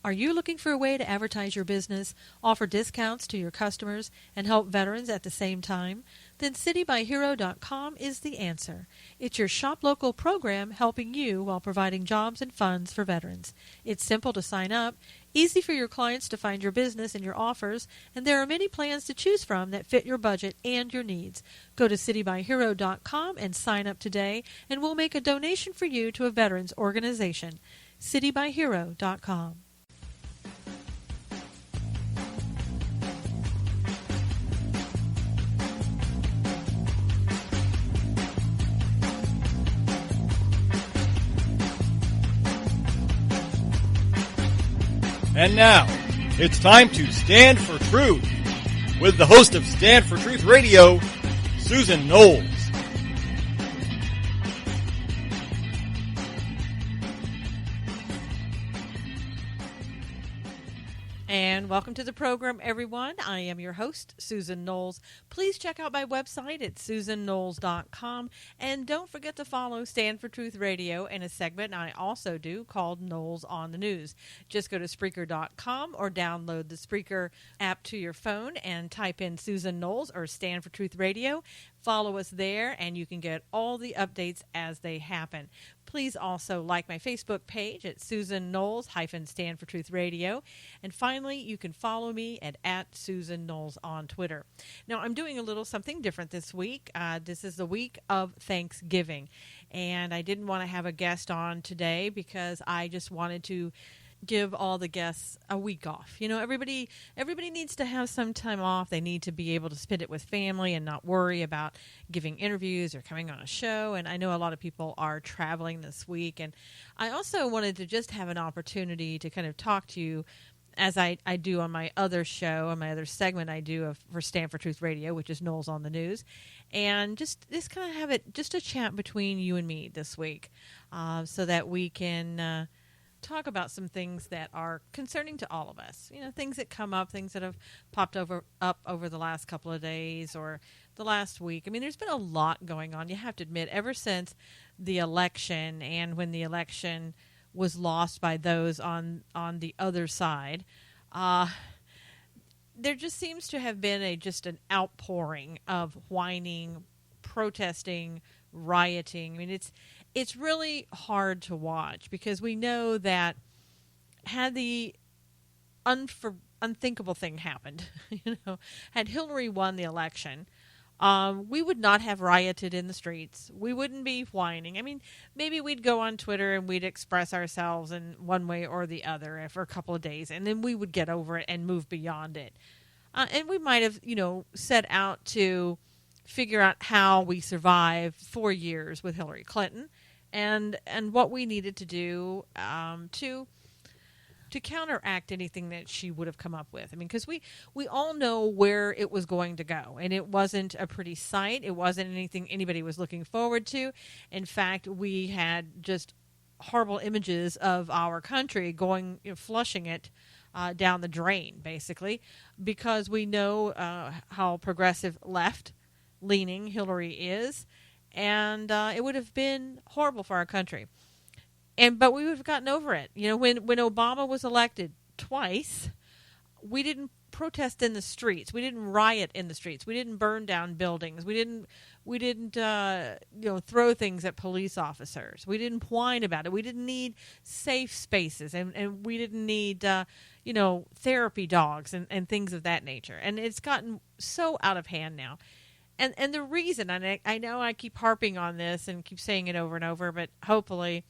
Are you looking for a way to advertise your business, offer discounts to your customers, and help veterans at the same time? Then citybyhero.com is the answer. It's your shop local program helping you while providing jobs and funds for veterans. It's simple to sign up, easy for your clients to find your business and your offers, and there are many plans to choose from that fit your budget and your needs. Go to citybyhero.com and sign up today, and we'll make a donation for you to a veterans organization. citybyhero.com. And now, it's time to Stand for Truth with the host of Stand for Truth Radio, Susan Knowles. And welcome to the program, everyone. I am your host, Susan Knowles. Please check out my website at susanknowles.com. And don't forget to follow Stand for Truth Radio and a segment I also do called Knowles on the News. Just go to Spreaker.com or download the Spreaker app to your phone and type in Susan Knowles or Stand for Truth Radio. Follow us there, and you can get all the updates as they happen. Please also like my Facebook page at Susan Knowles _Stand for Truth Radio. And finally, you can follow me at Susan Knowles on Twitter. Now, I'm doing a little something different this week. This is the week of Thanksgiving. And I didn't want to have a guest on today because I just wanted to give all the guests a week off. You know, everybody needs to have some time off. They need to be able to spend it with family and not worry about giving interviews or coming on a show. And I know a lot of people are traveling this week. And I also wanted to just have an opportunity to kind of talk to you as I do on my other show, on my other segment I do for Stand for Truth Radio, which is Knowles on the News. And just kind of have it just a chat between you and me this week so that we can talk about some things that are concerning to all of us. You know, things that come up, things that have popped up over the last couple of days or the last week. I mean, there's been a lot going on. You have to admit, ever since the election and when the election was lost by those on the other side, there just seems to have been just an outpouring of whining, protesting, rioting. I mean, it's really hard to watch because we know that had the unthinkable thing happened, had Hillary won the election, we would not have rioted in the streets. We wouldn't be whining. I mean, maybe we'd go on Twitter and we'd express ourselves in one way or the other for a couple of days, and then we would get over it and move beyond it. And we might have, set out to figure out how we survived 4 years with Hillary Clinton and what we needed to do to counteract anything that she would have come up with. I mean, because we all know where it was going to go, and it wasn't a pretty sight. It wasn't anything anybody was looking forward to. In fact, we had just horrible images of our country going, flushing it down the drain, basically, because we know how progressive left-leaning Hillary is, and it would have been horrible for our country. But we would have gotten over it. When Obama was elected twice, we didn't protest in the streets. We didn't riot in the streets. We didn't burn down buildings. We didn't throw things at police officers. We didn't whine about it. We didn't need safe spaces, and we didn't need therapy dogs and things of that nature. And it's gotten so out of hand now. And the reason, and I know I keep harping on this and keep saying it over and over, but hopefully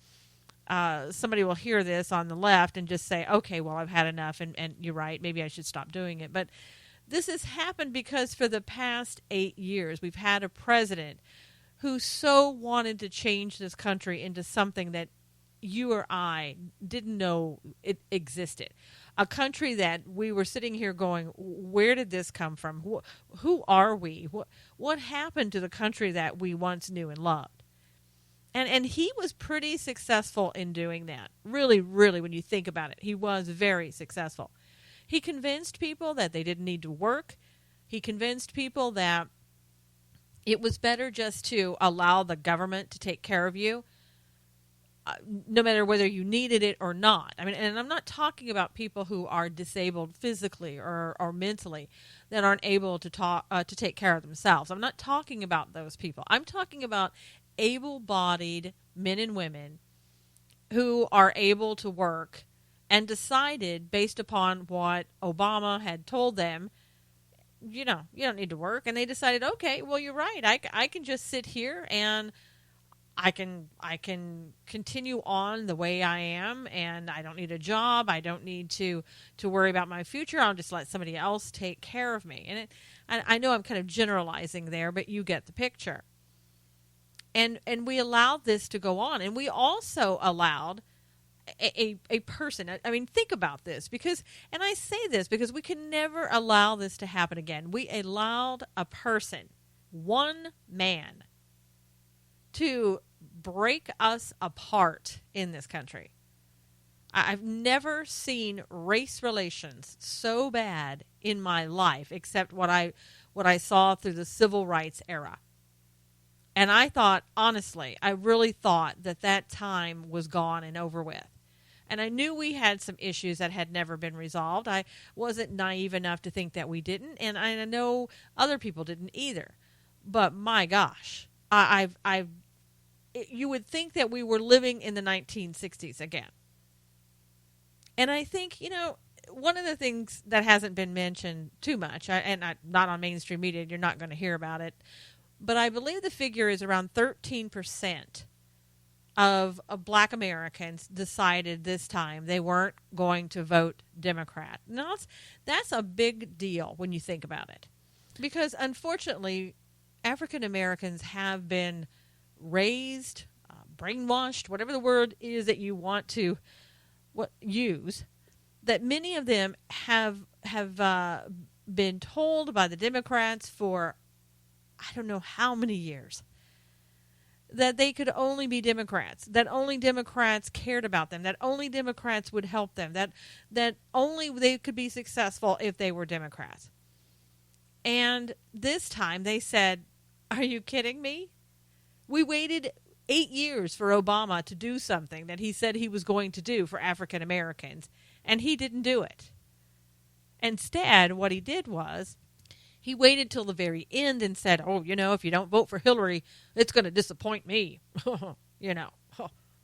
somebody will hear this on the left and just say, okay, well, I've had enough, and you're right, maybe I should stop doing it. But this has happened because for the past 8 years, we've had a president who so wanted to change this country into something that you or I didn't know it existed. A country that we were sitting here going, where did this come from? Who are we? What happened to the country that we once knew and loved? And he was pretty successful in doing that. Really, really, when you think about it, he was very successful. He convinced people that they didn't need to work. He convinced people that it was better just to allow the government to take care of you. no matter whether you needed it or not. I mean, and I'm not talking about people who are disabled physically or mentally that aren't able to take care of themselves. I'm not talking about those people. I'm talking about able-bodied men and women who are able to work and decided, based upon what Obama had told them, you don't need to work. And they decided, okay, well, you're right. I can just sit here and I can continue on the way I am, and I don't need a job. I don't need to worry about my future. I'll just let somebody else take care of me. And I know I'm kind of generalizing there, but you get the picture. And we allowed this to go on, and we also allowed a person. I mean, think about this, and I say this because we can never allow this to happen again. We allowed a person, one man, to break us apart in this country. I've never seen race relations so bad in my life, except what I saw through the civil rights era. And I thought, honestly, I really thought that time was gone and over with. And I knew we had some issues that had never been resolved. I wasn't naive enough to think that we didn't, and I know other people didn't either. But my gosh, you would think that we were living in the 1960s again. And I think, one of the things that hasn't been mentioned too much, not on mainstream media, you're not going to hear about it, but I believe the figure is around 13% of Black Americans decided this time they weren't going to vote Democrat. Now, that's a big deal when you think about it. Because, unfortunately, African Americans have been raised, brainwashed, whatever the word is that you want to use, that many of them have been told by the Democrats for I don't know how many years that they could only be Democrats, that only Democrats cared about them, that only Democrats would help them, that only they could be successful if they were Democrats. And this time they said, are you kidding me? We waited 8 years for Obama to do something that he said he was going to do for African Americans, and he didn't do it. Instead, what he did was he waited till the very end and said, if you don't vote for Hillary, it's going to disappoint me.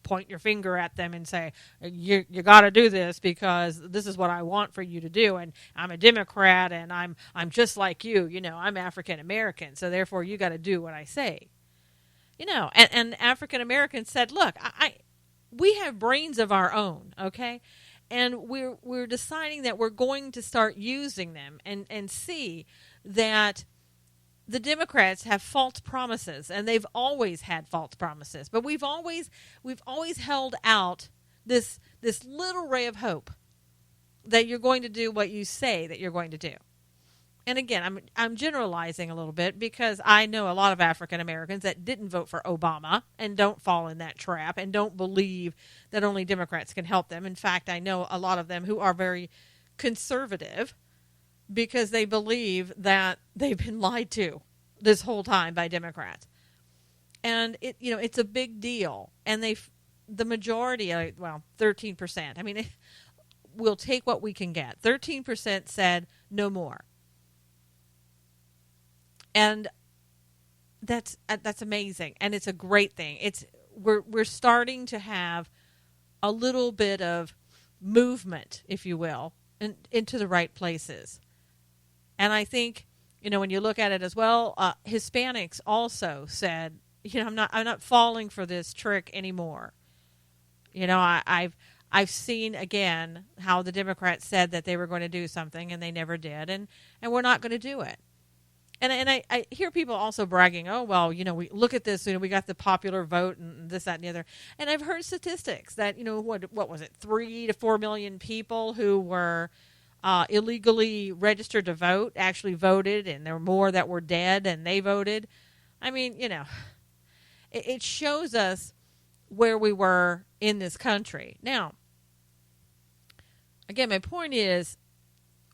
Point your finger at them and say, you got to do this because this is what I want for you to do. And I'm a Democrat and I'm just like you. I'm African American. So therefore you got to do what I say. And African Americans said, look, we have brains of our own. Okay. And we're deciding that we're going to start using them and see that the Democrats have false promises, and they've always had false promises. But we've always held out this little ray of hope that you're going to do what you say that you're going to do. And again, I'm generalizing a little bit because I know a lot of African Americans that didn't vote for Obama and don't fall in that trap and don't believe that only Democrats can help them. In fact, I know a lot of them who are very conservative because they believe that they've been lied to this whole time by Democrats. And it's a big deal. And the majority, 13%. I mean, we'll take what we can get. 13% said no more. And that's amazing, and it's a great thing. We're starting to have a little bit of movement, if you will, into the right places. And I think, when you look at it as well, Hispanics also said, I'm not falling for this trick anymore. I've seen again how the Democrats said that they were going to do something and they never did, and we're not going to do it. And I hear people also bragging, we look at this, we got the popular vote and this, that, and the other. And I've heard statistics that, what was it, 3 to 4 million people who were illegally registered to vote actually voted, and there were more that were dead and they voted. I mean, it shows us where we were in this country. Now, again, my point is,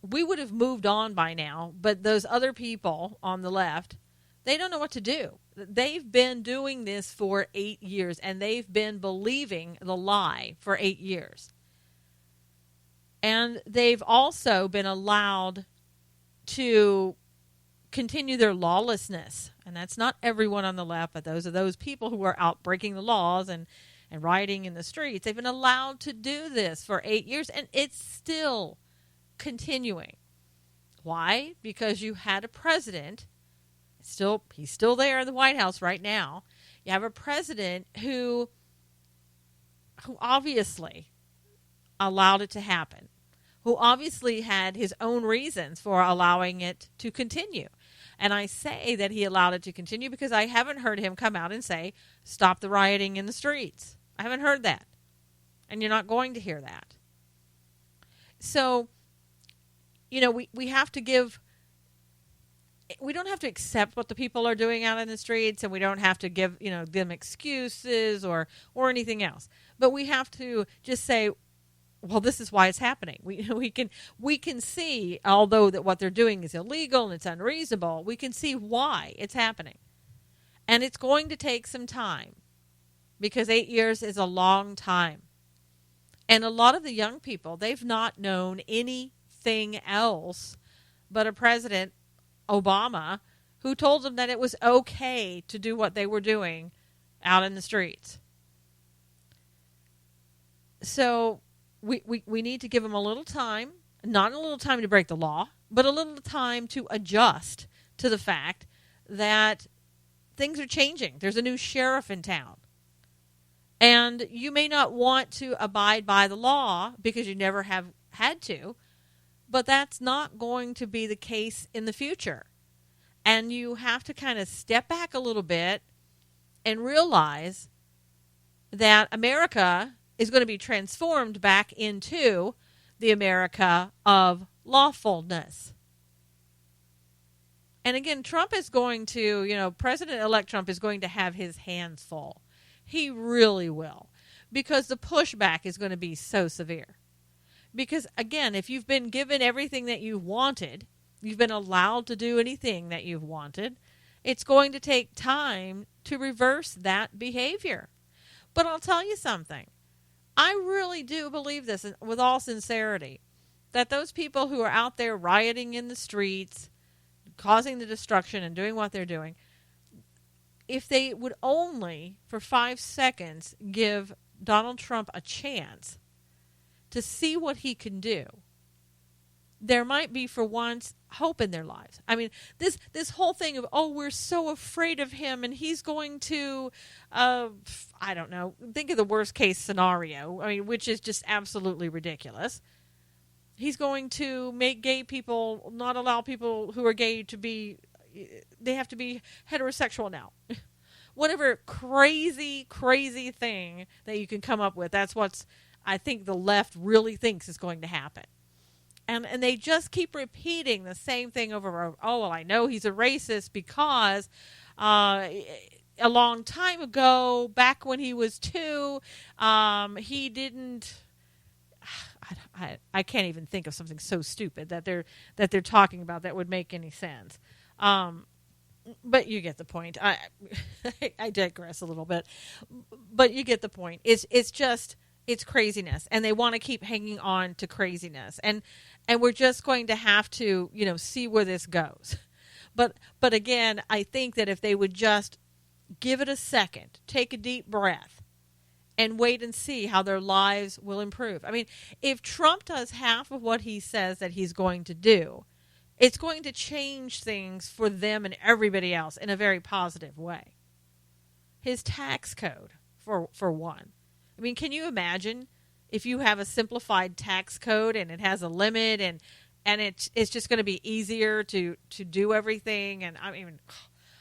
we would have moved on by now, but those other people on the left, they don't know what to do. They've been doing this for 8 years, and they've been believing the lie for 8 years. And they've also been allowed to continue their lawlessness. And that's not everyone on the left, but those are those people who are out breaking the laws and rioting in the streets. They've been allowed to do this for 8 years, and it's still continuing. Why? Because you had a president. He's still there in the White House right now. You have a president who obviously allowed it to happen, who obviously had his own reasons for allowing it to continue. And I say that he allowed it to continue because I haven't heard him come out and say, stop the rioting in the streets. I haven't heard that. And you're not going to hear that. So, we have to we don't have to accept what the people are doing out in the streets, and we don't have to give, them excuses or anything else. But we have to just say, well, this is why it's happening. We can see, although that what they're doing is illegal and it's unreasonable, we can see why it's happening. And it's going to take some time, because 8 years is a long time. And a lot of the young people, they've not known anything else but a president, Obama, who told them that it was okay to do what they were doing out in the streets. So we need to give them a little time, not a little time to break the law, but a little time to adjust to the fact that things are changing. There's a new sheriff in town. And you may not want to abide by the law because you never have had to, but that's not going to be the case in the future. And you have to kind of step back a little bit and realize that America is going to be transformed back into the America of lawfulness. And again, Trump is going to, President-elect Trump is going to have his hands full. He really will, because the pushback is going to be so severe. Because, again, if you've been given everything that you wanted, you've been allowed to do anything that you've wanted, it's going to take time to reverse that behavior. But I'll tell you something. I really do believe this with all sincerity, that those people who are out there rioting in the streets, causing the destruction and doing what they're doing, if they would only, for 5 seconds, give Donald Trump a chance to see what he can do, there might be, for once, hope in their lives. I mean, this whole thing of, we're so afraid of him and he's going to, I don't know, think of the worst case scenario, which is just absolutely ridiculous. He's going to make gay people, not allow people who are gay to be, they have to be heterosexual now. Whatever crazy thing that you can come up with, that's what's, I think the left really thinks is going to happen. And they just keep repeating the same thing over and over. Oh, well, I know he's a racist because a long time ago, back when he was 2, he didn't... I can't even think of something so stupid that they're talking about that would make any sense. But you get the point. I digress a little bit. But you get the point. It's craziness, and they want to keep hanging on to craziness, and we're just going to have to, see where this goes. But again, I think that if they would just give it a second, take a deep breath, and wait and see how their lives will improve. I mean, if Trump does half of what he says that he's going to do, it's going to change things for them and everybody else in a very positive way. His tax code, for one. I mean, can you imagine if you have a simplified tax code and it has a limit and it's just going to be easier to do everything? And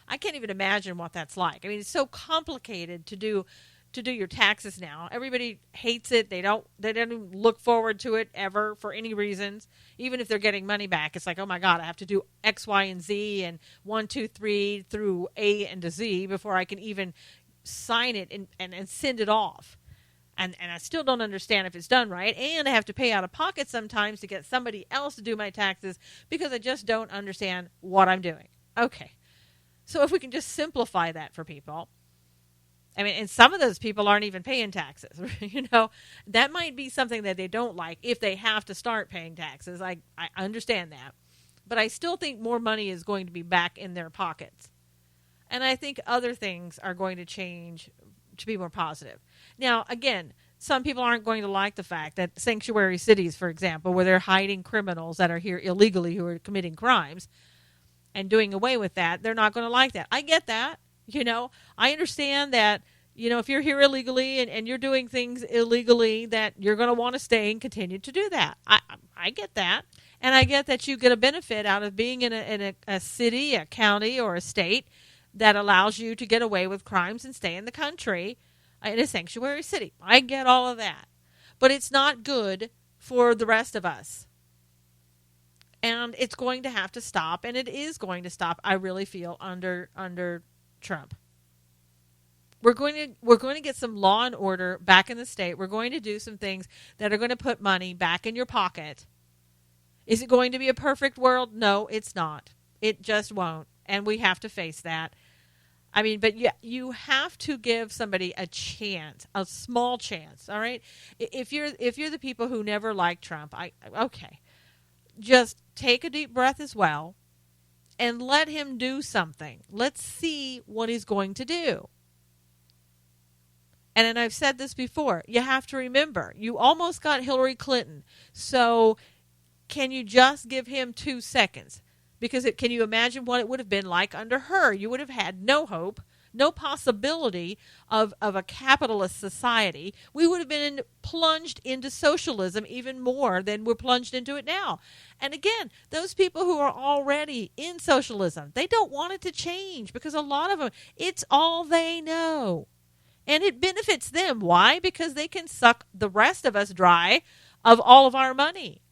I can't even imagine what that's like. I mean, it's so complicated to do your taxes now. Everybody hates it. They don't even look forward to it ever for any reasons. Even if they're getting money back, it's like, oh my God, I have to do X, Y, and Z and 1, 2, 3 through A and to Z before I can even sign it and send it off. And I still don't understand if it's done right. And I have to pay out of pocket sometimes to get somebody else to do my taxes because I just don't understand what I'm doing. Okay. So if we can just simplify that for people, I mean, and some of those people aren't even paying taxes. That might be something that they don't like if they have to start paying taxes. I understand that. But I still think more money is going to be back in their pockets. And I think other things are going to change to be more positive. Now, again, some people aren't going to like the fact that sanctuary cities, for example, where they're hiding criminals that are here illegally who are committing crimes and doing away with that, they're not going to like that. I get that. I understand that, if you're here illegally and you're doing things illegally, that you're going to want to stay and continue to do that. I get that. And I get that you get a benefit out of being in a city, a county, or a state that allows you to get away with crimes and stay in the country in a sanctuary city. I get all of that. But it's not good for the rest of us. And it's going to have to stop, and it is going to stop, I really feel, under Trump. We're going to get some law and order back in the state. We're going to do some things that are going to put money back in your pocket. Is it going to be a perfect world? No, it's not. It just won't. And we have to face that. I mean, but you have to give somebody a chance, a small chance, all right? If you're the people who never liked Trump, okay. Just take a deep breath as well and let him do something. Let's see what he's going to do. And I've said this before, you have to remember, you almost got Hillary Clinton. So can you just give him 2 seconds? Because can you imagine what it would have been like under her? You would have had no hope, no possibility of a capitalist society. We would have been plunged into socialism even more than we're plunged into it now. And again, those people who are already in socialism, they don't want it to change because a lot of them, it's all they know. And it benefits them. Why? Because they can suck the rest of us dry of all of our money.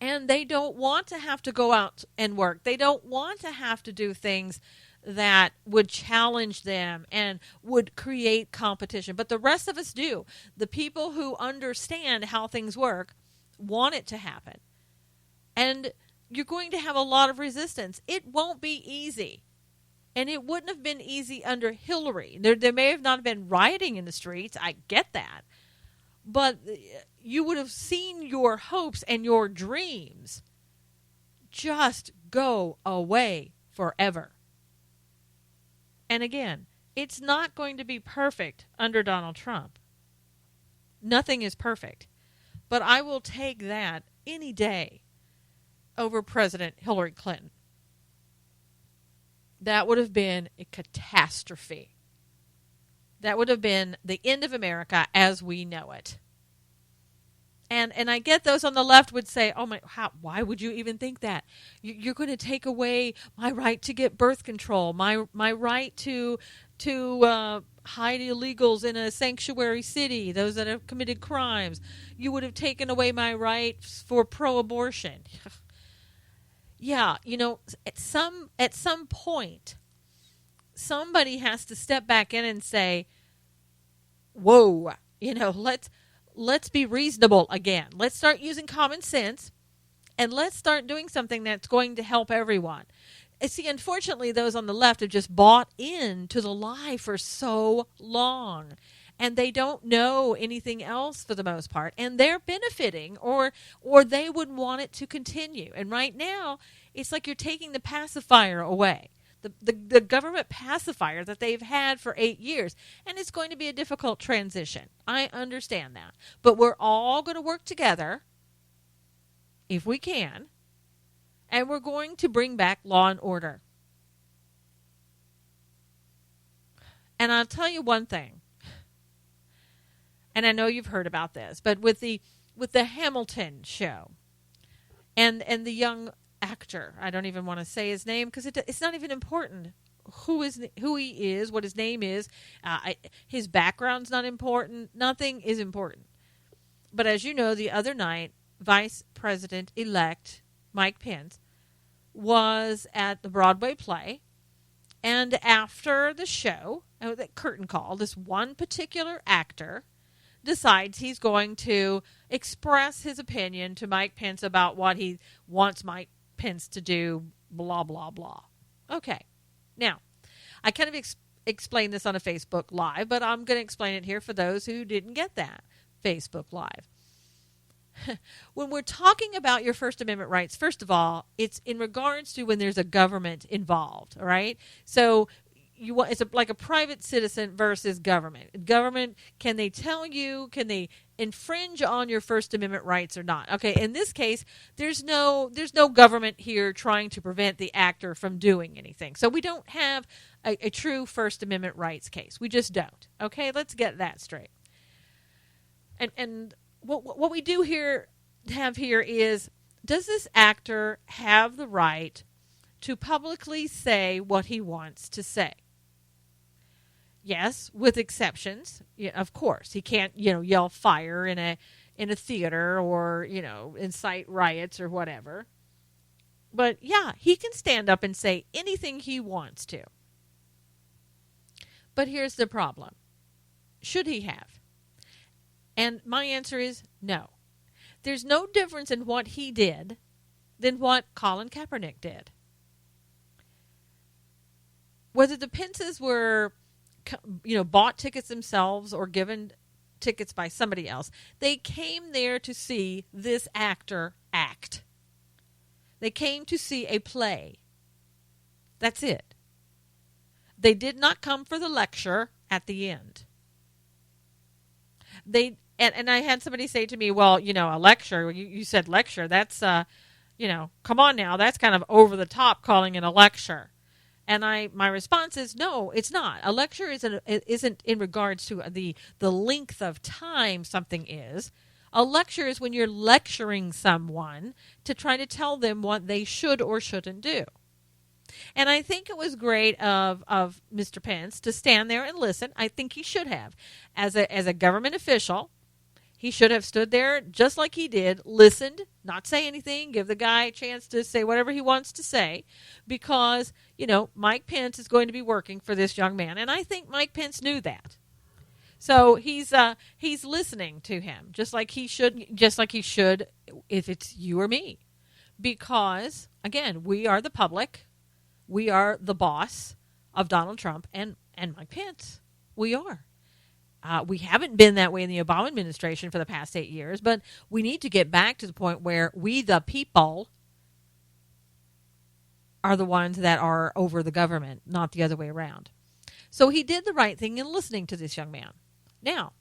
And they don't want to have to go out and work. They don't want to have to do things that would challenge them and would create competition. But the rest of us do. The people who understand how things work want it to happen. And you're going to have a lot of resistance. It won't be easy. And it wouldn't have been easy under Hillary. There may have not been rioting in the streets. I get that. But you would have seen your hopes and your dreams just go away forever. And again, it's not going to be perfect under Donald Trump. Nothing is perfect. But I will take that any day over President Hillary Clinton. That would have been a catastrophe. That would have been the end of America as we know it. And I get those on the left would say, oh my, why would you even think that? You're going to take away my right to get birth control, my right to hide illegals in a sanctuary city, those that have committed crimes. You would have taken away my rights for pro-abortion. Yeah, at some point, somebody has to step back in and say, whoa, let's be reasonable again. Let's start using common sense, and let's start doing something that's going to help everyone. See, unfortunately, those on the left have just bought into the lie for so long, and they don't know anything else for the most part, and they're benefiting, or they wouldn't want it to continue. And right now, it's like you're taking the pacifier away. The government pacifier that they've had for 8 years. And it's going to be a difficult transition. I understand that. But we're all going to work together, if we can, and we're going to bring back law and order. And I'll tell you one thing, and I know you've heard about this, but with the Hamilton show and the young actor, I don't even want to say his name because it's not even important who he is, what his name is. His background's not important. Nothing is important. But as you know, the other night, Vice President-elect Mike Pence was at the Broadway play, and after the show, the curtain call, this one particular actor decides he's going to express his opinion to Mike Pence about what he wants Mike Pence to do, blah, blah, blah. Okay. Now, I kind of explained this on a Facebook Live, but I'm going to explain it here for those who didn't get that Facebook Live. When we're talking about your First Amendment rights, first of all, it's in regards to when there's a government involved, all right? So like a private citizen versus government. Government, can they tell you, can they infringe on your First Amendment rights or not? Okay, in this case, there's no government here trying to prevent the actor from doing anything. So we don't have a true First Amendment rights case. We just don't. Okay, let's get that straight. And what we do have here is, does this actor have the right to publicly say what he wants to say? Yes, with exceptions. Yeah, of course, he can't, yell fire in a theater or, incite riots or whatever. But yeah, he can stand up and say anything he wants to. But here's the problem. Should he have? And my answer is no. There's no difference in what he did than what Colin Kaepernick did. Whether the Pences were, bought tickets themselves or given tickets by somebody else, they came there to see this actor act. They came to see a play. That's it. They did not come for the lecture at the end. And I had somebody say to me, well, a lecture, you said lecture, that's, come on now, that's kind of over the top calling it a lecture. And my response is, no, it's not. A lecture isn't in regards to the length of time something is. A lecture is when you're lecturing someone to try to tell them what they should or shouldn't do. And I think it was great of Mr. Pence to stand there and listen. I think he should have. As a government official, he should have stood there just like he did, listened, not say anything, give the guy a chance to say whatever he wants to say, because, Mike Pence is going to be working for this young man. And I think Mike Pence knew that. So he's listening to him, just like he should if it's you or me. Because, again, we are the public. We are the boss of Donald Trump and Mike Pence. We are. We haven't been that way in the Obama administration for the past 8 years, but we need to get back to the point where we, the people, are the ones that are over the government, not the other way around. So he did the right thing in listening to this young man. Now,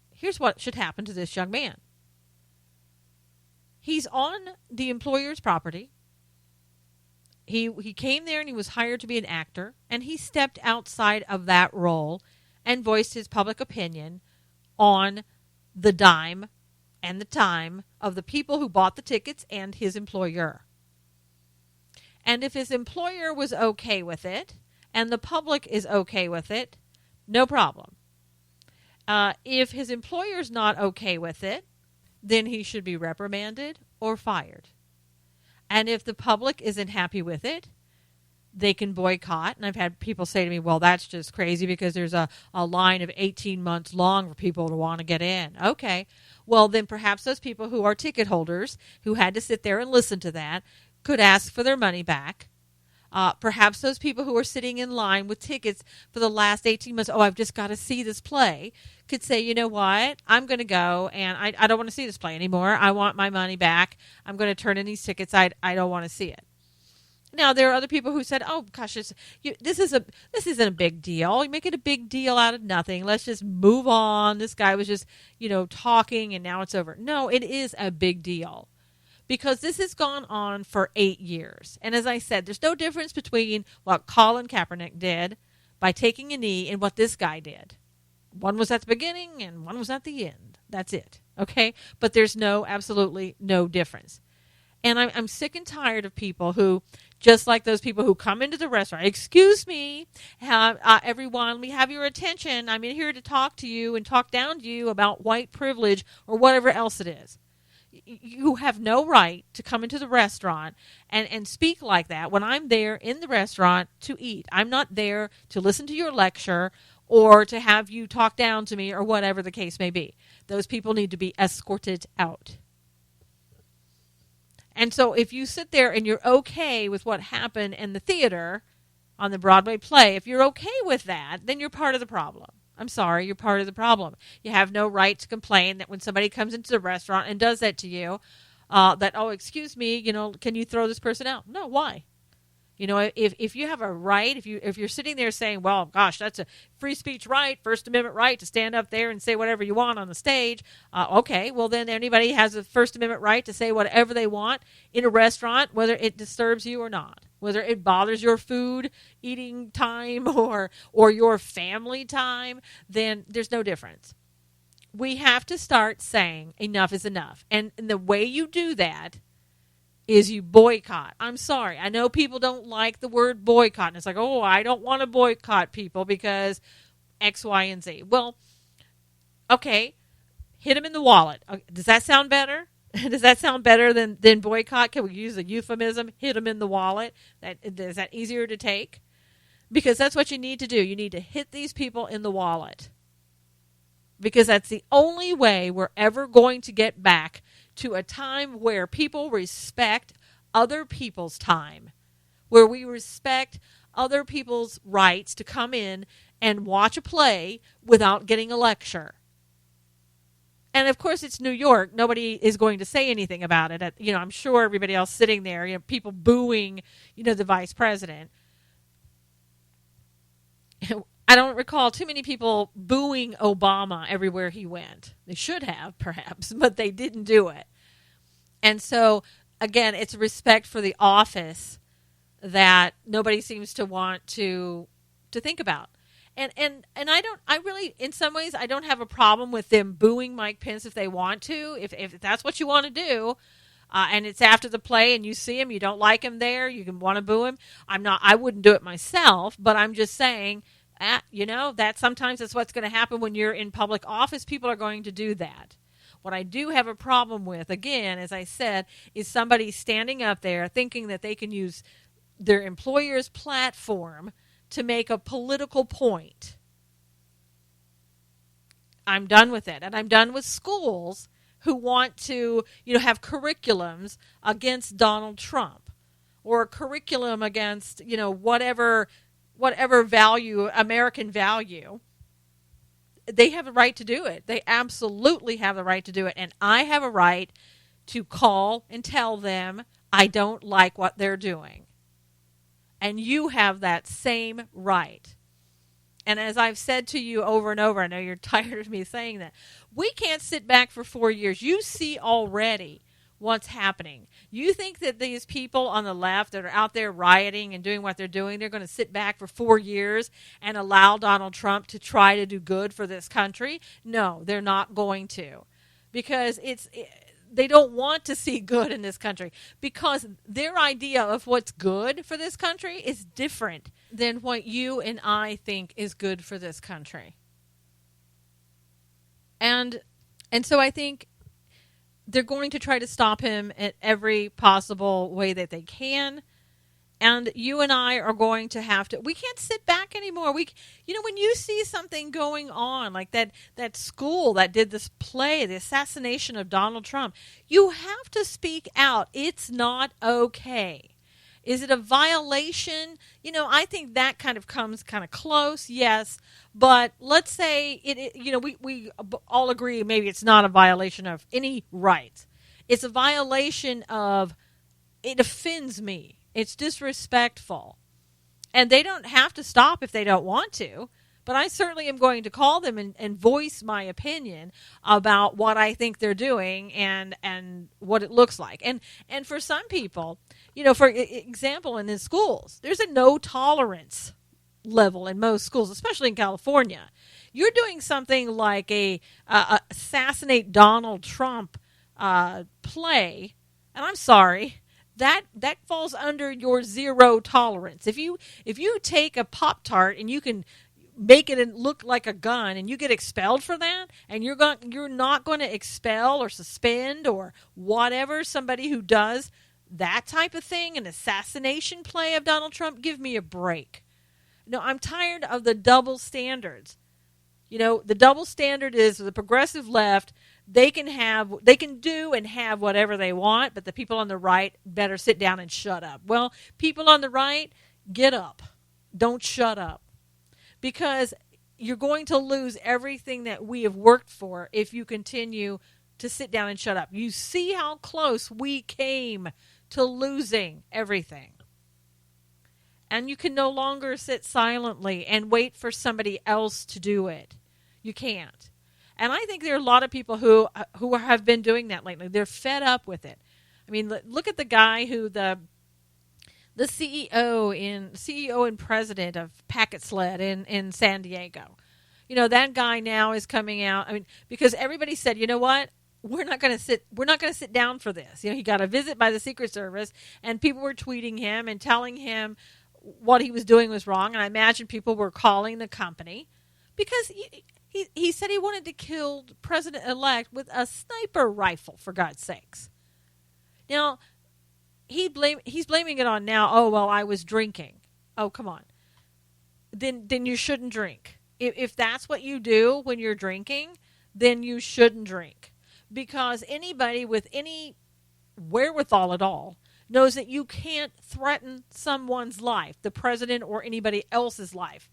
here's what should happen to this young man. He's on the employer's property. He came there and he was hired to be an actor, and he stepped outside of that role and voiced his public opinion on the dime and the time of the people who bought the tickets and his employer. And if his employer was okay with it and the public is okay with it, no problem. If his employer's not okay with it, then he should be reprimanded or fired. And if the public isn't happy with it, they can boycott. And I've had people say to me, well, that's just crazy because there's a line of 18 months long for people to want to get in. Okay. Well, then perhaps those people who are ticket holders who had to sit there and listen to that could ask for their money back. Perhaps those people who are sitting in line with tickets for the last 18 months, I've just got to see this play, could say, you know what, I'm going to go and I don't want to see this play anymore. I want my money back. I'm going to turn in these tickets. I don't want to see it. Now, there are other people who said, oh, gosh, this isn't a big deal. You make it a big deal out of nothing. Let's just move on. This guy was just, talking and now it's over. No, it is a big deal because this has gone on for 8 years. And as I said, there's no difference between what Colin Kaepernick did by taking a knee and what this guy did. One was at the beginning and one was at the end. That's it. Okay? But there's absolutely no difference. And I'm sick and tired of people who, just like those people who come into the restaurant, excuse me, everyone, we have your attention. I'm in here to talk to you and talk down to you about white privilege or whatever else it is. You have no right to come into the restaurant and speak like that when I'm there in the restaurant to eat. I'm not there to listen to your lecture or to have you talk down to me or whatever the case may be. Those people need to be escorted out. And so if you sit there and you're okay with what happened in the theater, on the Broadway play. If you're okay with that, then you're part of the problem. I'm sorry, you're part of the problem. You have no right to complain that when somebody comes into the restaurant and does that to you, excuse me, can you throw this person out? No, why? If you have a right, if you're sitting there saying, well, gosh, that's a free speech right, First Amendment right to stand up there and say whatever you want on the stage, okay, well then anybody has a First Amendment right to say whatever they want in a restaurant, whether it disturbs you or not, whether it bothers your food eating time or your family time, then there's no difference. We have to start saying enough is enough. And the way you do that is you boycott. I'm sorry. I know people don't like the word boycott. And it's like, oh, I don't want to boycott people because X, Y, and Z. Well, okay, hit them in the wallet. Does that sound better? Does that sound better than boycott? Can we use a euphemism? Hit them in the wallet. Is that easier to take? Because that's what you need to do. You need to hit these people in the wallet. Because that's the only way we're ever going to get back to a time where people respect other people's time, where we respect other people's rights to come in and watch a play without getting a lecture. And of course, it's New York. Nobody is going to say anything about it. I'm sure everybody else sitting there, people booing, the vice president. I don't recall too many people booing Obama everywhere he went. They should have, perhaps, but they didn't do it. And so, again, it's respect for the office that nobody seems to want to think about. And I really, in some ways, I don't have a problem with them booing Mike Pence if they want to, if that's what you want to do. And it's after the play and you see him, you don't like him there, you can want to boo him. I wouldn't do it myself, but I'm just saying, that sometimes that's what's going to happen when you're in public office. People are going to do that. What I do have a problem with, again, as I said, is somebody standing up there thinking that they can use their employer's platform to make a political point. I'm done with it. And I'm done with schools who want to, have curriculums against Donald Trump or a curriculum against, whatever value, American value. They have a right to do it. They absolutely have the right to do it. And I have a right to call and tell them I don't like what they're doing. And you have that same right. And as I've said to you over and over, I know you're tired of me saying that, we can't sit back for 4 years. You see already what's happening. You think that these people on the left that are out there rioting and doing what they're doing, they're going to sit back for 4 years and allow Donald Trump to try to do good for this country? No, they're not going to. Because they don't want to see good in this country. Because their idea of what's good for this country is different than what you and I think is good for this country. And so I think they're going to try to stop him at every possible way that they can. And you and I are going to have to, we can't sit back anymore. When you see something going on, like that school that did this play, the assassination of Donald Trump, you have to speak out. It's not okay. Is it a violation? I think that kind of comes kind of close, yes. But let's say we all agree maybe it's not a violation of any rights. It's a violation of, it offends me. It's disrespectful. And they don't have to stop if they don't want to. But I certainly am going to call them and voice my opinion about what I think they're doing and what it looks like. And for some people, for example, in the schools, there's a no tolerance level in most schools, especially in California. You're doing something like a assassinate Donald Trump play, and I'm sorry, that falls under your zero tolerance. If you take a Pop-Tart and you can make it look like a gun and you get expelled for that, and you're not going to expel or suspend or whatever somebody who does that type of thing, an assassination play of Donald Trump, give me a break. No, I'm tired of the double standards. The double standard is the progressive left. They can do and have whatever they want, but the people on the right better sit down and shut up. Well, people on the right, get up. Don't shut up. Because you're going to lose everything that we have worked for if you continue to sit down and shut up. You see how close we came to losing everything. And you can no longer sit silently and wait for somebody else to do it. You can't. And I think there are a lot of people who have been doing that lately. They're fed up with it. I mean, look at the guy who the CEO and president of Packet Sled in San Diego. You know, that guy now is coming out. I mean, because everybody said, you know what? We're not going to sit down for this. You know, he got a visit by the Secret Service, and people were tweeting him and telling him what he was doing was wrong. And I imagine people were calling the company because he said he wanted to kill President-elect with a sniper rifle, for God's sakes. Now, he's blaming it on now, oh, well, I was drinking. Oh, come on. Then you shouldn't drink. If that's what you do when you're drinking, then you shouldn't drink. Because anybody with any wherewithal at all knows that you can't threaten someone's life, the president or anybody else's life.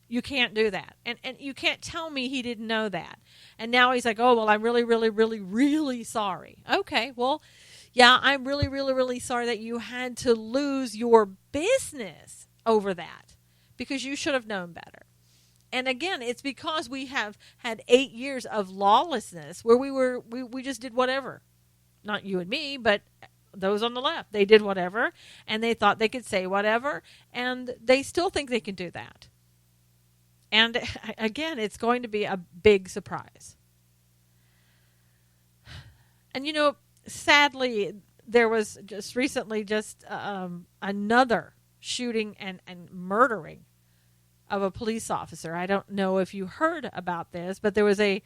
You can't do that. And you can't tell me he didn't know that. And now he's like, oh, well, I'm really, really, really, really sorry. Okay, well, yeah, I'm really, really, really sorry that you had to lose your business over that because you should have known better. And again, it's because we have had 8 years of lawlessness where we just did whatever. Not you and me, but those on the left. They did whatever, and they thought they could say whatever, and they still think they can do that. And again, it's going to be a big surprise. And you know, sadly, there was just recently another shooting and murdering of a police officer. I don't know if you heard about this, but there was I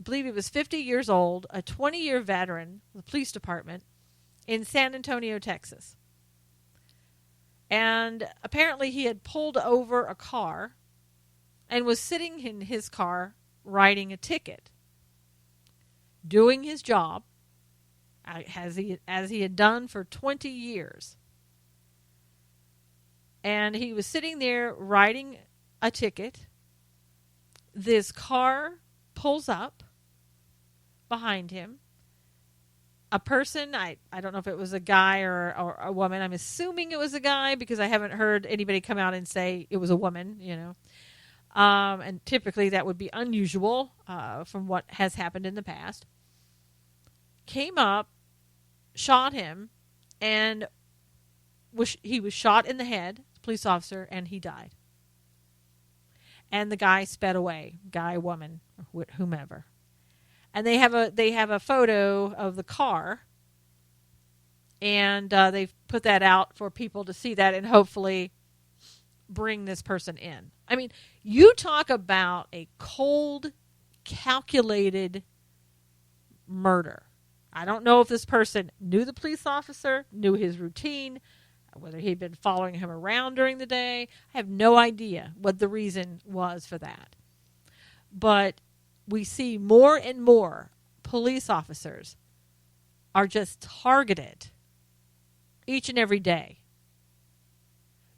believe he was 50 years old, a 20-year veteran of the police department in San Antonio, Texas. And apparently he had pulled over a car and was sitting in his car writing a ticket, doing his job as he had done for 20 years. And he was sitting there writing a ticket. This car pulls up behind him. A person, I don't know if it was a guy or a woman. I'm assuming it was a guy because I haven't heard anybody come out and say it was a woman, you know. And typically that would be unusual from what has happened in the past. Came up, shot him, and he was shot in the head, police officer, and he died. And the guy sped away, guy, woman, whomever. And they have a photo of the car, and they've put that out for people to see that and hopefully bring this person in. I mean, you talk about a cold, calculated murder. I don't know if this person knew the police officer, knew his routine, whether he'd been following him around during the day. I have no idea what the reason was for that. But we see more and more police officers are just targeted each and every day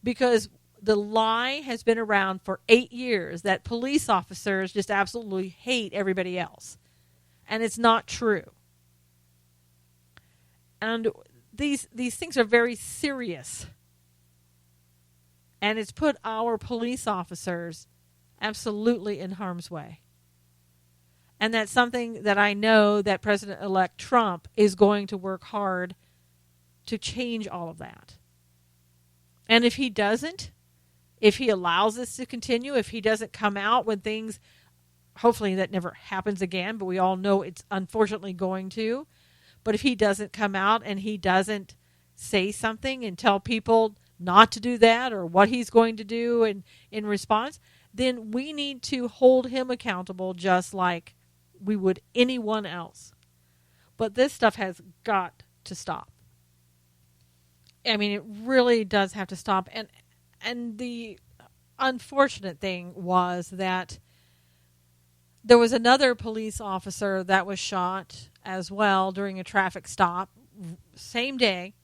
because the lie has been around for 8 years that police officers just absolutely hate everybody else. And it's not true. And these things are very serious. And it's put our police officers absolutely in harm's way. And that's something that I know that President-elect Trump is going to work hard to change all of that. And if he doesn't, if he allows this to continue, if he doesn't come out when things, hopefully that never happens again, but we all know it's unfortunately going to. But if he doesn't come out and he doesn't say something and tell people not to do that or what he's going to do in response, then we need to hold him accountable just like we would anyone else. But this stuff has got to stop. I mean, it really does have to stop. And the unfortunate thing was that there was another police officer that was shot as well during a traffic stop, same day.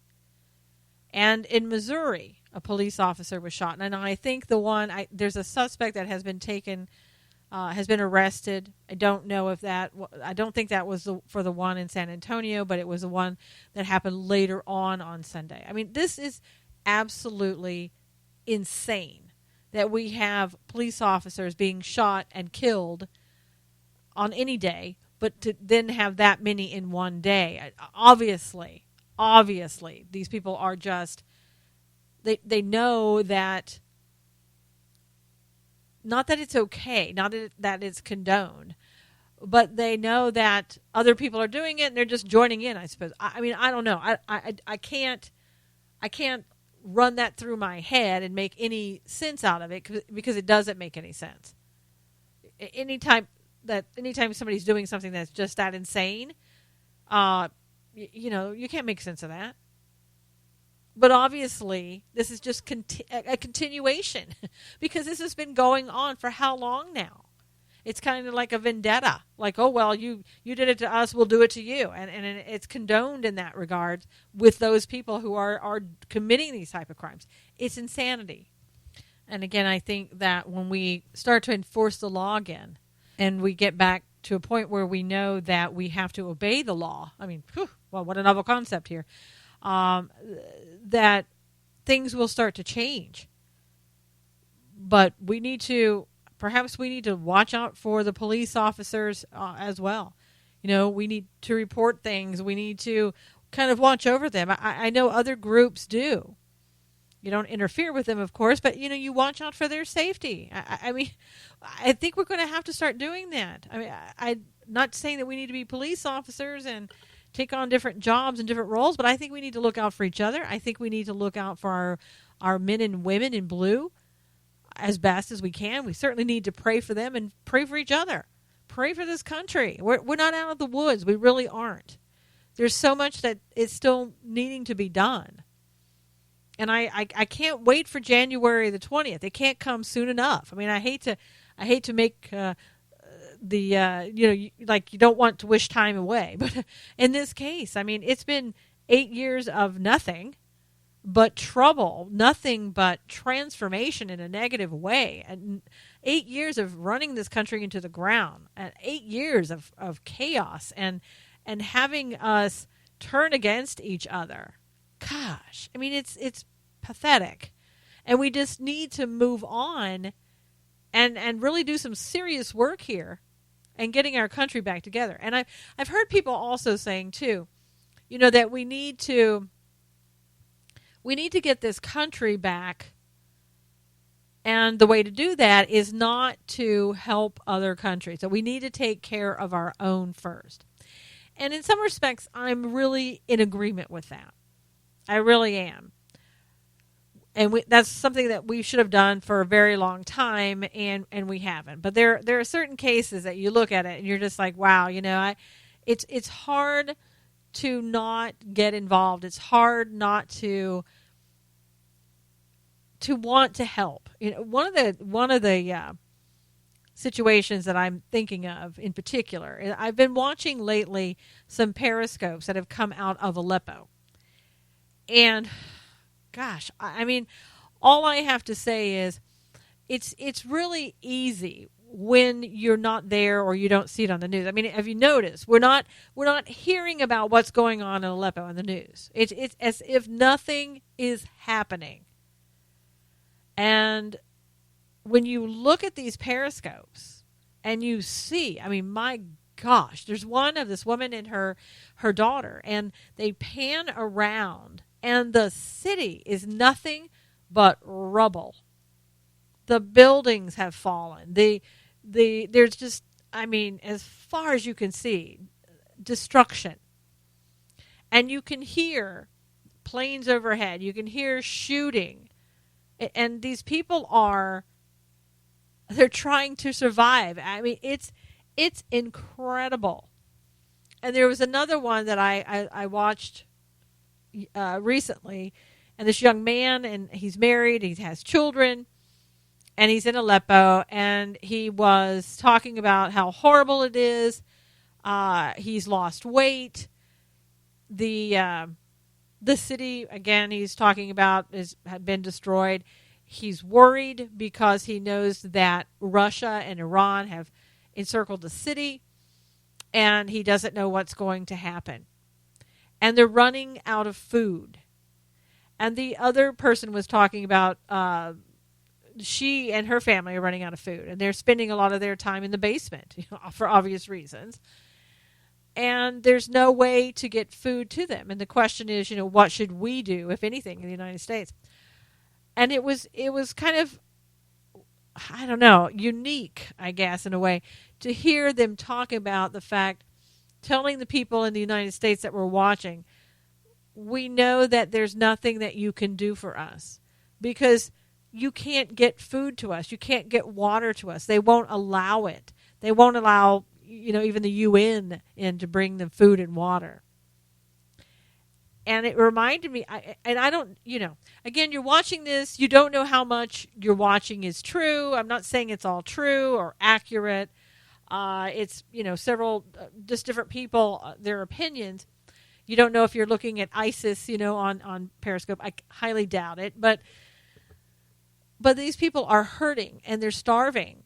And in Missouri, a police officer was shot. And I think there's a suspect that has been taken, has been arrested. I don't know if I don't think that was for the one in San Antonio, but it was the one that happened later on Sunday. I mean, this is absolutely insane that we have police officers being shot and killed on any day, but to then have that many in one day. Obviously, these people are just, they know that, not that it's okay, not that it's condoned, but they know that other people are doing it and they're just joining in, I suppose. I mean, I don't know. I can't run that through my head and make any sense out of it, because it doesn't make any sense. Anytime somebody's doing something that's just that insane, you can't make sense of that. But obviously, this is just a continuation, because this has been going on for how long now? It's kind of like a vendetta. Like, oh, well, you did it to us, we'll do it to you. And it's condoned in that regard with those people who are committing these type of crimes. It's insanity. And again, I think that when we start to enforce the law again, and we get back to a point where we know that we have to obey the law, I mean, well, what a novel concept here, that things will start to change. But perhaps we need to watch out for the police officers as well. We need to report things. We need to kind of watch over them. I know other groups do. You don't interfere with them, of course, but, you watch out for their safety. I mean, I think we're going to have to start doing that. I mean, I'm not saying that we need to be police officers and take on different jobs and different roles, but I think we need to look out for each other. I think we need to look out for our men and women in blue as best as we can. We certainly need to pray for them and pray for each other. Pray for this country. We're not out of the woods. We really aren't. There's so much that is still needing to be done. And I can't wait for January the 20th. It can't come soon enough. I mean, I hate to make like you don't want to wish time away. But in this case, I mean, it's been 8 years of nothing but trouble, nothing but transformation in a negative way. And 8 years of running this country into the ground, and 8 years of chaos and having us turn against each other. Gosh, I mean, it's pathetic. And we just need to move on and really do some serious work here and getting our country back together. And I've heard people also saying too, that we need to get this country back, and the way to do that is not to help other countries. So we need to take care of our own first. And in some respects, I'm really in agreement with that. I really am. And that's something that we should have done for a very long time, and we haven't. But there are certain cases that you look at it and you're just like, wow, it's hard to not get involved. It's hard not to want to help. One of the situations that I'm thinking of in particular, I've been watching lately some periscopes that have come out of Aleppo. And gosh, I mean, all I have to say is it's really easy when you're not there or you don't see it on the news. I mean, have you noticed we're not hearing about what's going on in Aleppo in the news? It's as if nothing is happening. And when you look at these periscopes and you see, I mean, my gosh, there's one of this woman and her daughter, and they pan around, and the city is nothing but rubble. The buildings have fallen. There's just, I mean, as far as you can see, destruction. And you can hear planes overhead. You can hear shooting. And these people they're trying to survive. I mean, it's incredible. And there was another one that I watched recently, and this young man, and he's married, he has children, and he's in Aleppo, and he was talking about how horrible it is. He's lost weight. The The city, again, he's talking about had been destroyed. He's worried because he knows that Russia and Iran have encircled the city, and he doesn't know what's going to happen. And they're running out of food. And the other person was talking about she and her family are running out of food, and they're spending a lot of their time in the basement, for obvious reasons. And there's no way to get food to them. And the question is, what should we do, if anything, in the United States? And it was kind of, I don't know, unique, I guess, in a way, to hear them talk about the fact, telling the people in the United States that were watching, we know that there's nothing that you can do for us because you can't get food to us. You can't get water to us. They won't allow it. They won't allow even the UN in to bring them food and water. And it reminded me, I don't, again, you're watching this, you don't know how much you're watching is true. I'm not saying it's all true or accurate. It's, several, just different people, their opinions. You don't know if you're looking at ISIS, on Periscope. I highly doubt it. But these people are hurting and they're starving.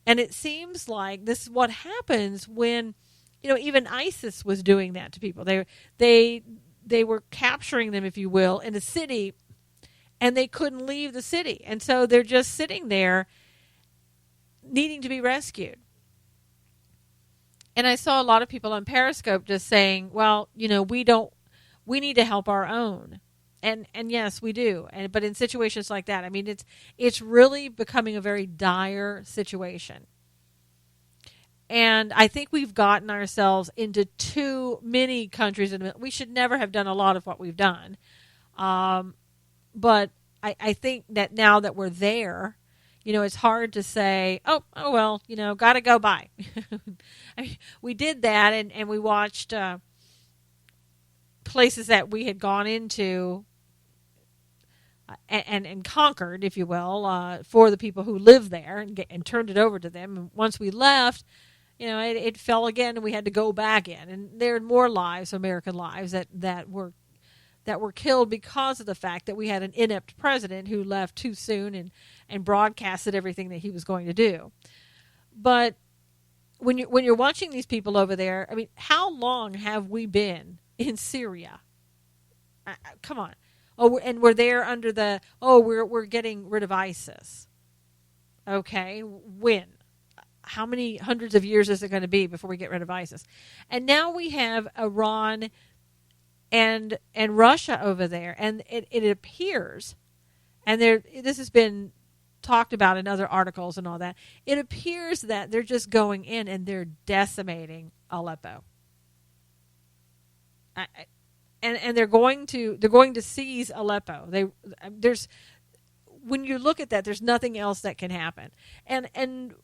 And it seems like this is what happens when, even ISIS was doing that to people. They were capturing them, if you will, in a city, and they couldn't leave the city. And so they're just sitting there needing to be rescued. And I saw a lot of people on Periscope just saying, well, we need to help our own. And yes, we do. But in situations like that, it's really becoming a very dire situation. And I think we've gotten ourselves into too many countries. We should never have done a lot of what we've done. But I think that now that we're there, it's hard to say, oh well, got to go by. We did that and we watched places that we had gone into and conquered, if you will, for the people who live there and turned it over to them. And once we left, it fell again and we had to go back in. And there are more lives, American lives, that were killed because of the fact that we had an inept president who left too soon and broadcasted everything that he was going to do. But when you're watching these people over there, how long have we been in Syria? Come on. Oh, and we're there under the, we're getting rid of ISIS. Okay, when? How many hundreds of years is it going to be before we get rid of ISIS? And now we have Iran and Russia over there, and it appears, and this has been talked about in other articles and all that, it appears that they're just going in and they're decimating Aleppo. And they're going to seize Aleppo. When you look at that, there's nothing else that can happen. And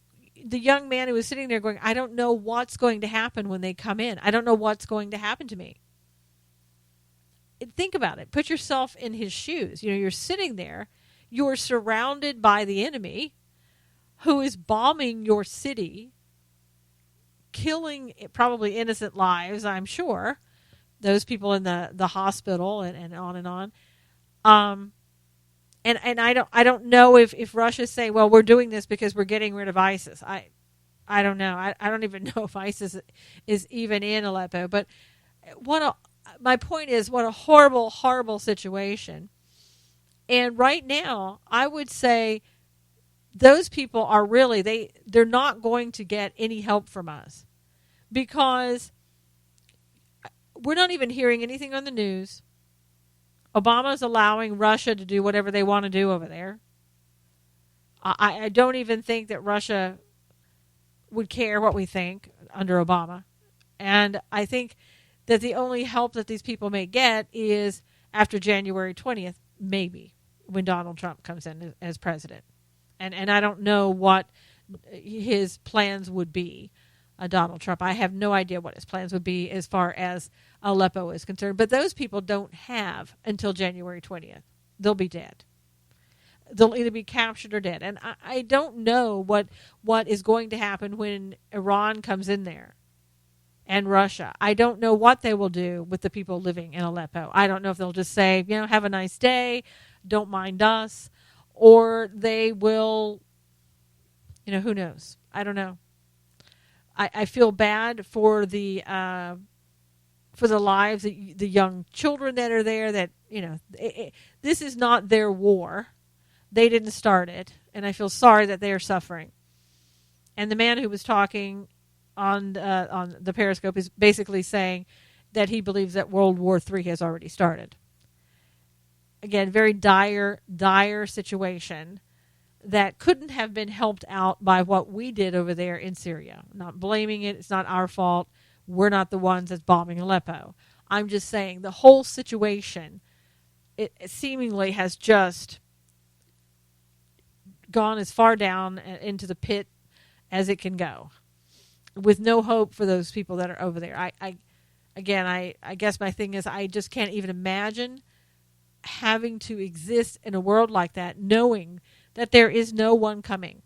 the young man who was sitting there going, I don't know what's going to happen when they come in. I don't know what's going to happen to me. Think about it. Put yourself in his shoes. You're sitting there. You're surrounded by the enemy who is bombing your city, killing probably innocent lives, I'm sure. Those people in the hospital and on and on. And I don't know if Russia's saying, well, we're doing this because we're getting rid of ISIS. I don't know. I don't even know if ISIS is even in Aleppo. But my point is, what a horrible, horrible situation. And right now, I would say those people are really, they're not going to get any help from us because we're not even hearing anything on the news. Obama's allowing Russia to do whatever they want to do over there. I don't even think that Russia would care what we think under Obama. And I think that the only help that these people may get is after January 20th, maybe, when Donald Trump comes in as president. And I don't know what his plans would be, Donald Trump. I have no idea what his plans would be as far as Aleppo is concerned. But those people don't have until January 20th. They'll be dead. They'll either be captured or dead. And I don't know what is going to happen when Iran comes in there. and Russia. I don't know what they will do with the people living in Aleppo. I don't know if they'll just say, have a nice day, don't mind us, or they will, who knows? I don't know. I feel bad for the lives, the young children that are there. That this is not their war; they didn't start it, and I feel sorry that they are suffering. And the man who was talking on the Periscope is basically saying that he believes that World War III has already started. Again, very dire situation that couldn't have been helped out by what we did over there in Syria. I'm not blaming it. It's not our fault. We're not the ones that's bombing Aleppo. I'm just saying the whole situation, it seemingly has just gone as far down into the pit as it can go, with no hope for those people that are over there. I guess my thing is I just can't even imagine having to exist in a world like that, knowing that there is no one coming.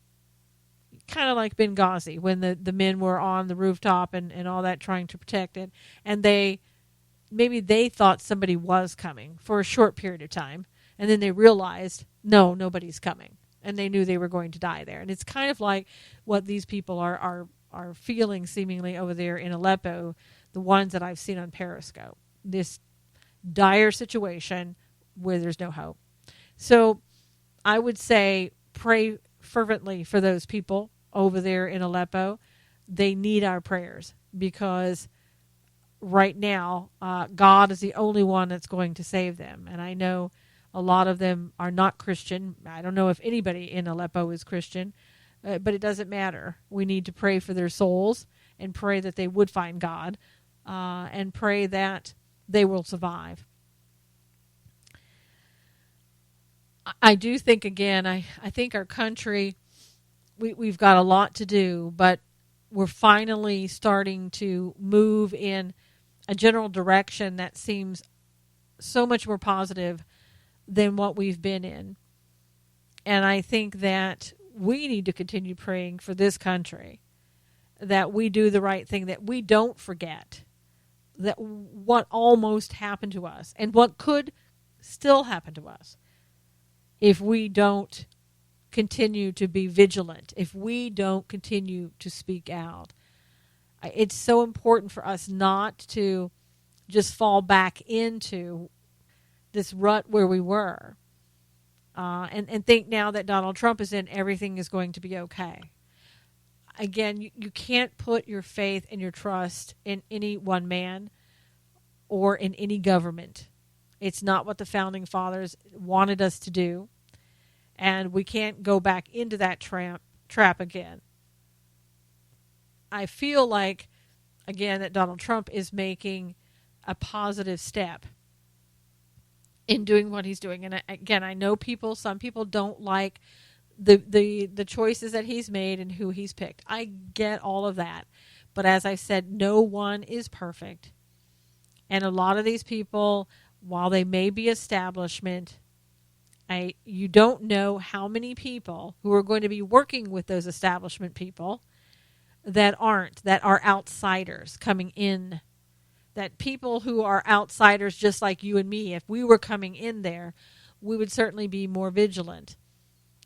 Kind of like Benghazi, when the men were on the rooftop and all that trying to protect it, and maybe they thought somebody was coming for a short period of time, and then they realized, no, nobody's coming, and they knew they were going to die there. And it's kind of like what these people are feeling seemingly over there in Aleppo, the ones that I've seen on Periscope. This dire situation where there's no hope. So I would say pray fervently for those people over there in Aleppo. They need our prayers, because right now God is the only one that's going to save them. And I know a lot of them are not Christian. I don't know if anybody in Aleppo is Christian, but it doesn't matter. We need to pray for their souls and pray that they would find God, and pray that they will survive. I do think, again, I think our country, we've got a lot to do, but we're finally starting to move in a general direction that seems so much more positive than what we've been in. And I think that we need to continue praying for this country, that we do the right thing, that we don't forget that what almost happened to us and what could still happen to us if we don't continue to be vigilant, if we don't continue to speak out. It's so important for us not to just fall back into this rut where we were, and think now that Donald Trump is in, everything is going to be okay. Again, you can't put your faith and your trust in any one man or in any government. It's not what the founding fathers wanted us to do, and we can't go back into that trap again. I feel like, again, that Donald Trump is making a positive step in doing what he's doing. And again, I know some people don't like the choices that he's made and who he's picked. I get all of that. But as I said, no one is perfect. And a lot of these people, while they may be establishment, you don't know how many people who are going to be working with those establishment people that are outsiders coming in. That people who are outsiders, just like you and me, if we were coming in there, we would certainly be more vigilant.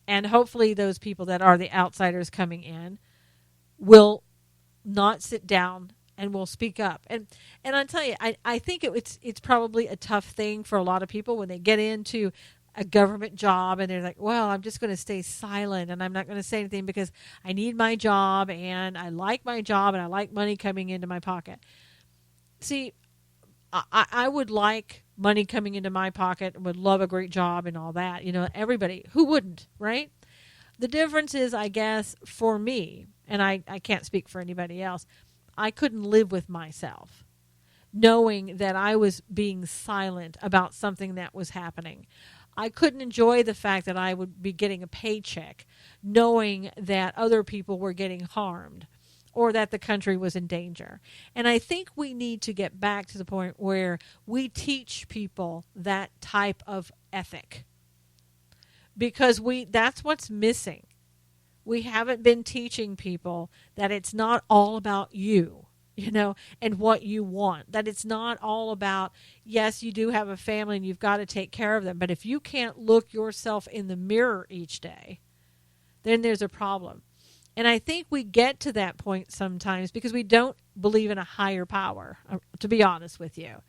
And hopefully those people that are the outsiders coming in will not sit down and will speak up. And I tell you, I think it's probably a tough thing for a lot of people when they get into a government job and they're like, well, I'm just going to stay silent and I'm not going to say anything because I need my job and I like my job and I like money coming into my pocket. See, I would like money coming into my pocket and would love a great job and all that. Everybody, who wouldn't, right? The difference is, I guess, for me, and I can't speak for anybody else, I couldn't live with myself knowing that I was being silent about something that was happening. I couldn't enjoy the fact that I would be getting a paycheck knowing that other people were getting harmed or that the country was in danger. And I think we need to get back to the point where we teach people that type of ethic, because that's what's missing. We haven't been teaching people that it's not all about you. and what you want. That it's not all about, yes, you do have a family and you've got to take care of them, but if you can't look yourself in the mirror each day, then there's a problem. And I think we get to that point sometimes because we don't believe in a higher power, to be honest with you.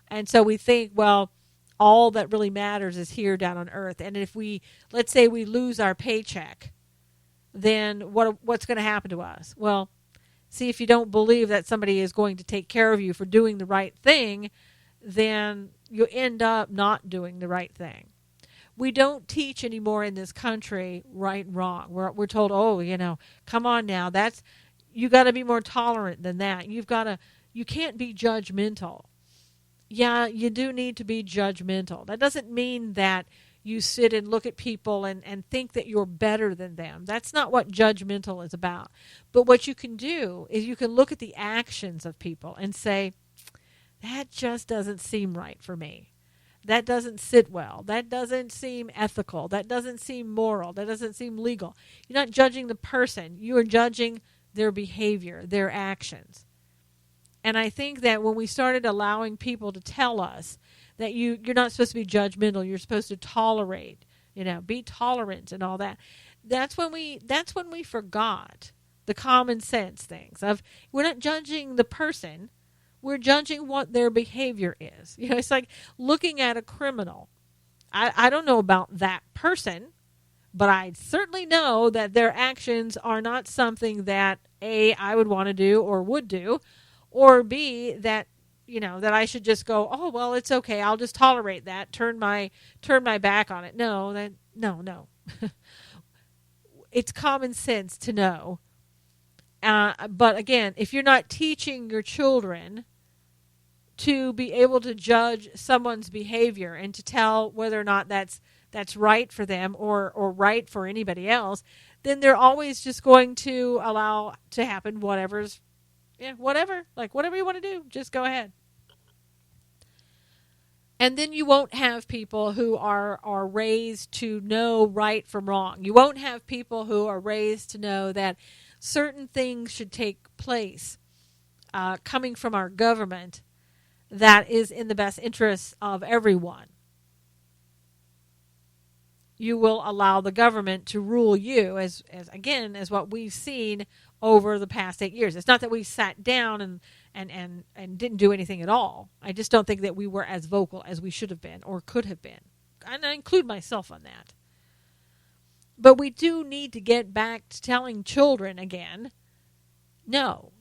And so we think, well, all that really matters is here down on earth. And if let's say we lose our paycheck, then what's going to happen to us? Well, see, if you don't believe that somebody is going to take care of you for doing the right thing, then you end up not doing the right thing. We don't teach anymore in this country right and wrong. We're told, come on now, you got to be more tolerant than that. You can't be judgmental. Yeah, you do need to be judgmental. That doesn't mean that you sit and look at people and think that you're better than them. That's not what judgmental is about. But what you can do is you can look at the actions of people and say, that just doesn't seem right for me. That doesn't sit well. That doesn't seem ethical. That doesn't seem moral. That doesn't seem legal. You're not judging the person. You are judging their behavior, their actions. And I think that when we started allowing people to tell us that you're not supposed to be judgmental, you're supposed to tolerate, be tolerant and all that, that's when we forgot the common sense things of we're not judging the person. We're judging what their behavior is. It's like looking at a criminal. I don't know about that person, but I certainly know that their actions are not something that A, I would want to do or would do, or B, that that I should just go, oh well, it's okay, I'll just tolerate that, turn my back on it. No. It's common sense to know. But again, if you're not teaching your children to be able to judge someone's behavior and to tell whether or not that's right for them or right for anybody else, then they're always just going to allow to happen whatever you want to do, just go ahead. And then you won't have people who are raised to know right from wrong. You won't have people who are raised to know that certain things should take place coming from our government that is in the best interests of everyone. You will allow the government to rule you as what we've seen over the past 8 years. It's not that we sat down and didn't do anything at all. I just don't think that we were as vocal as we should have been or could have been. And I include myself on that. But we do need to get back to telling children again, no,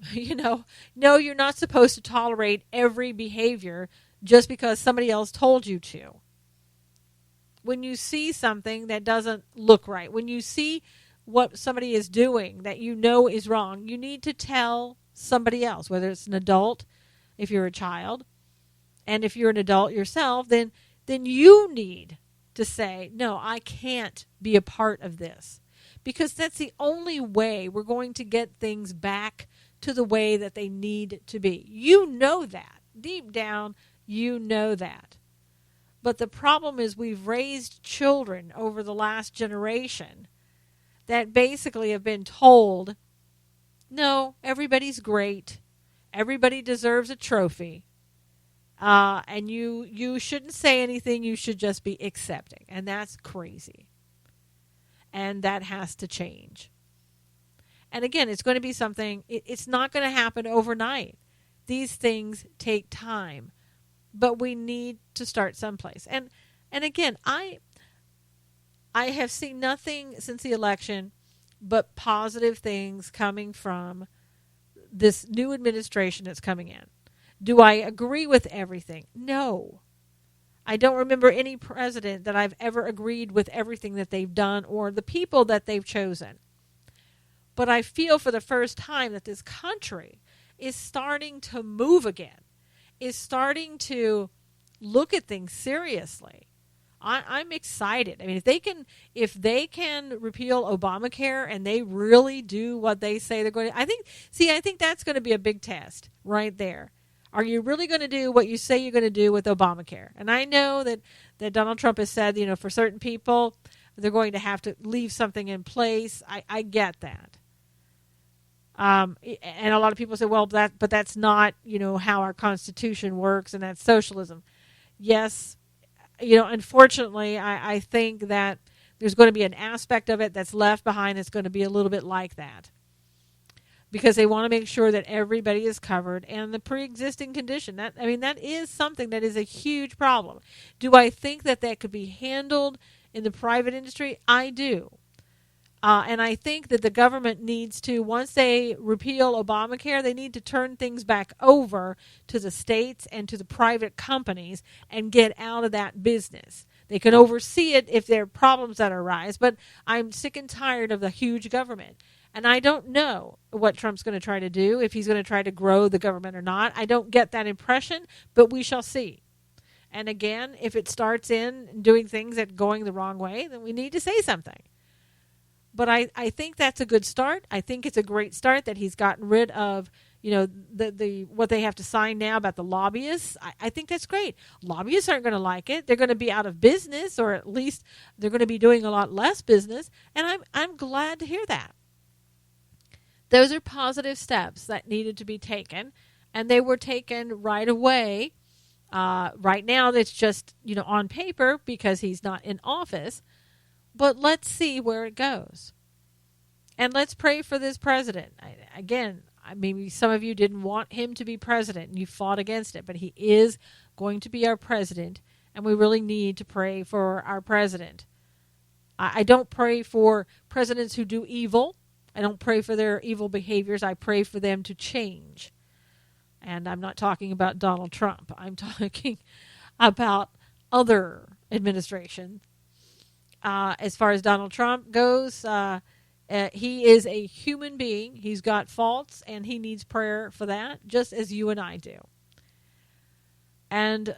no, you're not supposed to tolerate every behavior just because somebody else told you to. When you see something that doesn't look right, when you see what somebody is doing that is wrong, you need to tell somebody else, whether it's an adult, if you're a child, and if you're an adult yourself, then you need to say, no, I can't be a part of this. Because that's the only way we're going to get things back to the way that they need to be. You know that. Deep down, you know that. But the problem is we've raised children over the last generation that basically have been told, no, everybody's great. Everybody deserves a trophy. And you shouldn't say anything. You should just be accepting. And that's crazy. And that has to change. And again, it's going to be something, it's not going to happen overnight. These things take time. But we need to start someplace. And again, I have seen nothing since the election but positive things coming from this new administration that's coming in. Do I agree with everything? No. I don't remember any president that I've ever agreed with everything that they've done or the people that they've chosen. But I feel for the first time that this country is starting to move again, is starting to look at things seriously. I'm excited. I mean, if they can repeal Obamacare and they really do what they say they're going to, I think that's going to be a big test right there. Are you really going to do what you say you're going to do with Obamacare? And I know that Donald Trump has said, for certain people, they're going to have to leave something in place. I get that. And a lot of people say, well, but that's not, how our Constitution works, and that's socialism. Yes, unfortunately, I think that there's going to be an aspect of it that's left behind that's going to be a little bit like that. Because they want to make sure that everybody is covered, and the pre-existing condition, that is something that is a huge problem. Do I think that could be handled in the private industry? I do. And I think that the government needs to, once they repeal Obamacare, they need to turn things back over to the states and to the private companies and get out of that business. They can oversee it if there are problems that arise, but I'm sick and tired of the huge government. And I don't know what Trump's going to try to do, if he's going to try to grow the government or not. I don't get that impression, but we shall see. And again, if it starts in doing things that are going the wrong way, then we need to say something. But I think that's a good start. I think it's a great start that he's gotten rid of, the what they have to sign now about the lobbyists. I think that's great. Lobbyists aren't going to like it. They're going to be out of business, or at least they're going to be doing a lot less business. And I'm glad to hear that. Those are positive steps that needed to be taken, and they were taken right away. Right now, it's just, on paper because he's not in office. But let's see where it goes. And let's pray for this president. Maybe some of you didn't want him to be president and you fought against it, but he is going to be our president, and we really need to pray for our president. I don't pray for presidents who do evil. I don't pray for their evil behaviors. I pray for them to change. And I'm not talking about Donald Trump. I'm talking about other administration. As far as Donald Trump goes, he is a human being. He's got faults, and he needs prayer for that, just as you and I do. And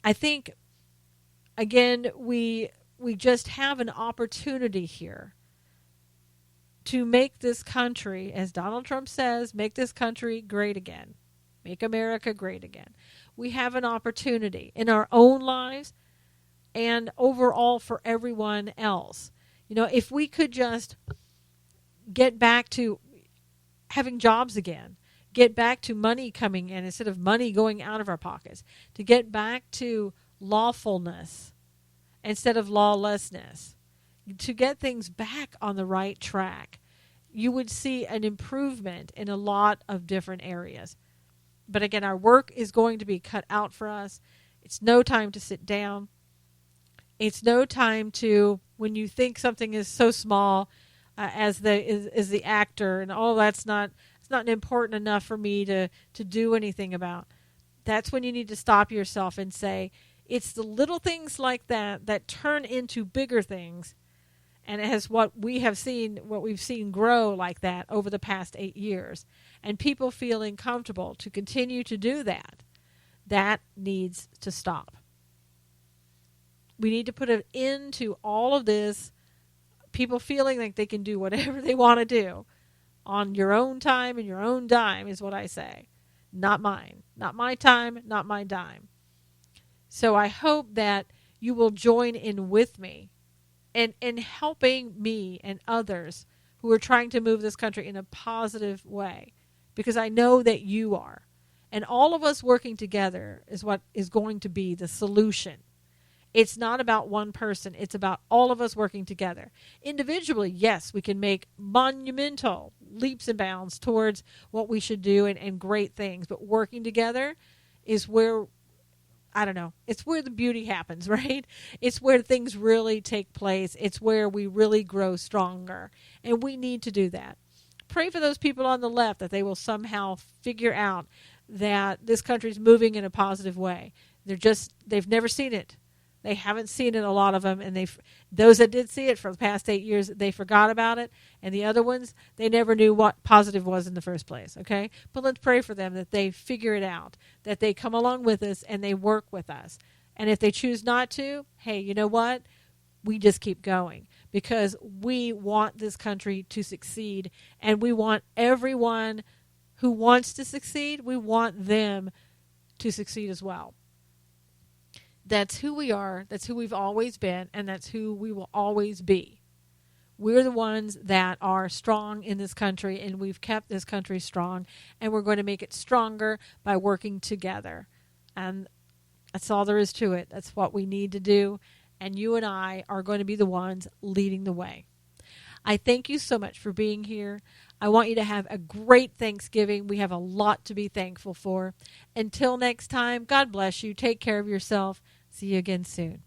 I think, again, we just have an opportunity here to make this country, as Donald Trump says, make this country great again. Make America great again. We have an opportunity in our own lives and overall for everyone else. If we could just get back to having jobs again, get back to money coming in instead of money going out of our pockets, to get back to lawfulness instead of lawlessness, to get things back on the right track, you would see an improvement in a lot of different areas. But again, our work is going to be cut out for us. It's no time to sit down. It's no time to, when you think something is so small as the actor, and it's not important enough for me to do anything about. That's when you need to stop yourself and say, it's the little things like that turn into bigger things. And as what we've seen grow like that over the past 8 years, and people feeling comfortable to continue to do that needs to stop. We need to put an end to all of this, people feeling like they can do whatever they want to do on your own time and your own dime is what I say. Not mine. Not my time, not my dime. So I hope that you will join in with me in helping me and others who are trying to move this country in a positive way, because I know that you are. And all of us working together is what is going to be the solution. It's not about one person. It's about all of us working together. Individually, yes, we can make monumental leaps and bounds towards what we should do and great things. But working together is where, it's where the beauty happens, right? It's where things really take place. It's where we really grow stronger. And we need to do that. Pray for those people on the left that they will somehow figure out that this country's moving in a positive way. They've never seen it. They haven't seen it, a lot of them, and those that did see it for the past 8 years, they forgot about it, and the other ones, they never knew what positive was in the first place, okay? But let's pray for them that they figure it out, that they come along with us and they work with us. And if they choose not to, hey, you know what? We just keep going, because we want this country to succeed, and we want everyone who wants to succeed, we want them to succeed as well. That's who we are, that's who we've always been, and that's who we will always be. We're the ones that are strong in this country, and we've kept this country strong, and we're going to make it stronger by working together. And that's all there is to it. That's what we need to do, and you and I are going to be the ones leading the way. I thank you so much for being here. I want you to have a great Thanksgiving. We have a lot to be thankful for. Until next time, God bless you. Take care of yourself. See you again soon.